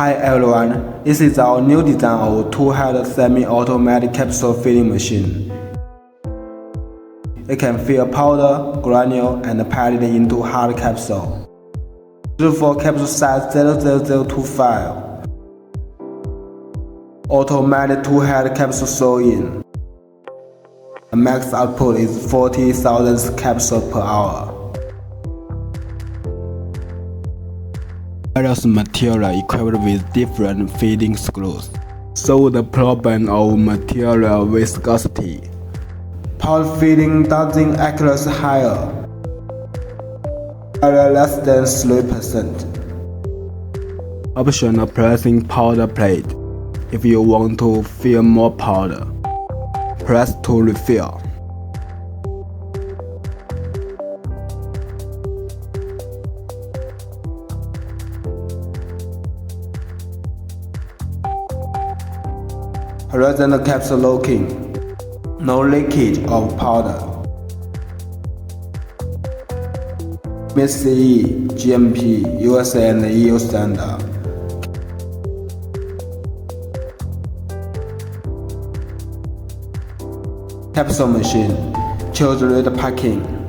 Hi everyone, this is our new design of two-head semi-automatic capsule filling machine. It can fill powder, granule, and pad it into hard capsule. Used for capsule size 00025. Automatic two-head capsule sew-in. The max output is 40,000 capsules per hour. Various material equipped with different feeding screws. Solve the problem of material viscosity. Powder feeding doesn't accuracy higher. Area less than 3%. Optional pressing powder plate. If you want to fill more powder, press to refill. Horizontal capsule locking. No leakage of powder. CE, GMP, USA and EU standard. Capsule machine. Choose Ruida packing.